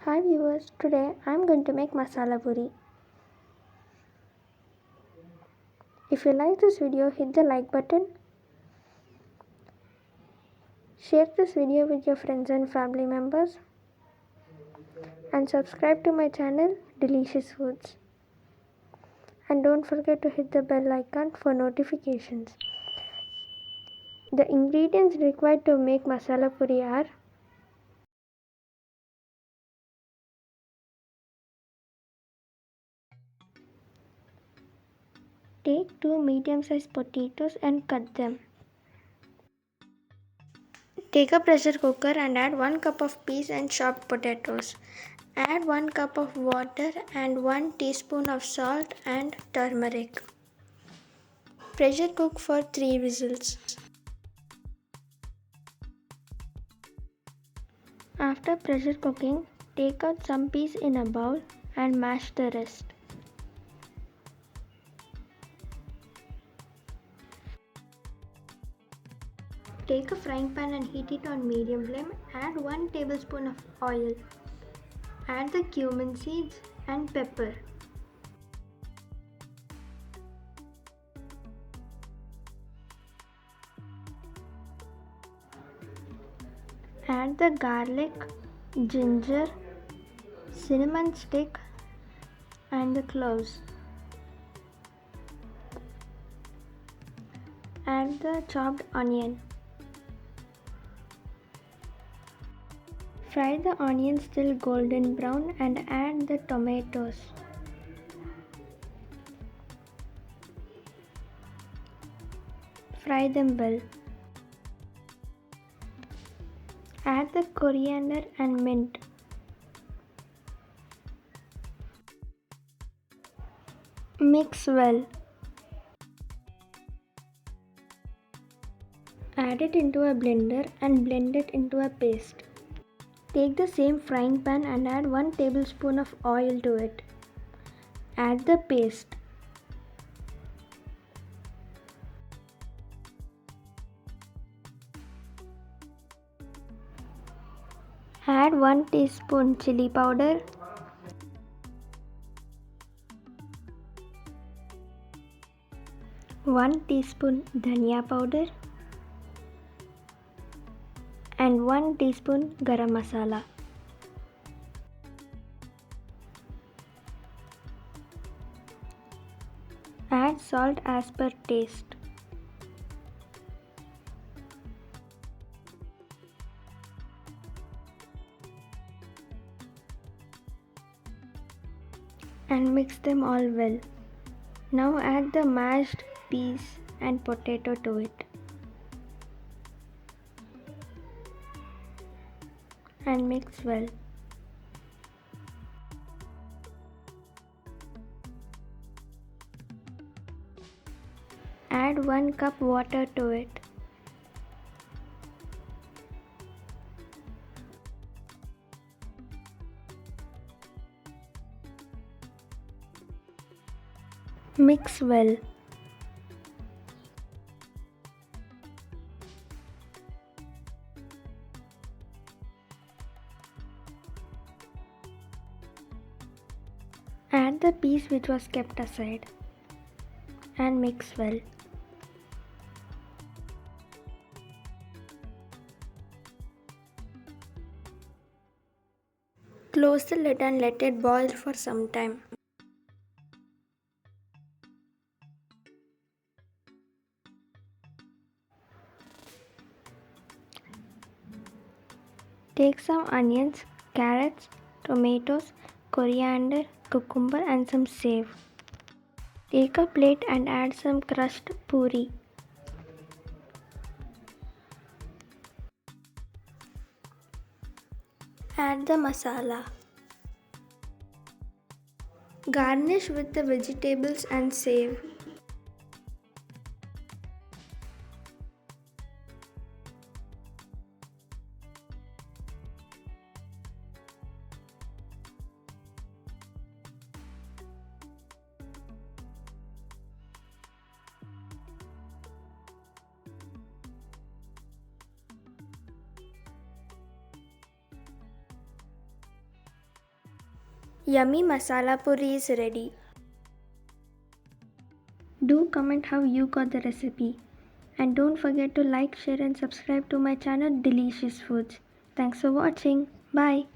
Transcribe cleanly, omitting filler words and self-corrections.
Hi viewers, today I am going to make masala puri. If you like this video, hit the like button. Share this video with your friends and family members. And subscribe to my channel, Delicious Foods. And don't forget to hit the bell icon for notifications. The ingredients required to make masala puri are: take 2 medium-sized potatoes and cut them. Take a pressure cooker and add 1 cup of peas and chopped potatoes. Add 1 cup of water and 1 teaspoon of salt and turmeric. Pressure cook for 3 whistles. After pressure cooking, take out some peas in a bowl and mash the rest. Take a frying pan and heat it on medium flame. Add 1 tablespoon of oil. Add the cumin seeds and pepper. Add the garlic, ginger, cinnamon stick and the cloves. Add the chopped onion. Fry the onions till golden brown and add the tomatoes. Fry them well. Add the coriander and mint. Mix well. Add it into a blender and blend it into a paste. Take the same frying pan and add 1 tablespoon of oil to it. Add the paste. Add 1 teaspoon chili powder, one teaspoon dhania powder and 1 teaspoon garam masala. Add salt as per taste. And mix them all well. Now add the mashed peas and potato to it. And mix well. Add 1 cup water to it. Mix well. Add the peas which was kept aside and mix well. Close the lid and let it boil for some time. Take some onions, carrots, tomatoes, coriander, cucumber and some save. Take a plate and add some crushed puri. Add the masala. Garnish with the vegetables and save. Yummy masala puri is ready. Do comment how you got the recipe. And don't forget to like, share and subscribe to my channel Delicious Foods. Thanks for watching. Bye.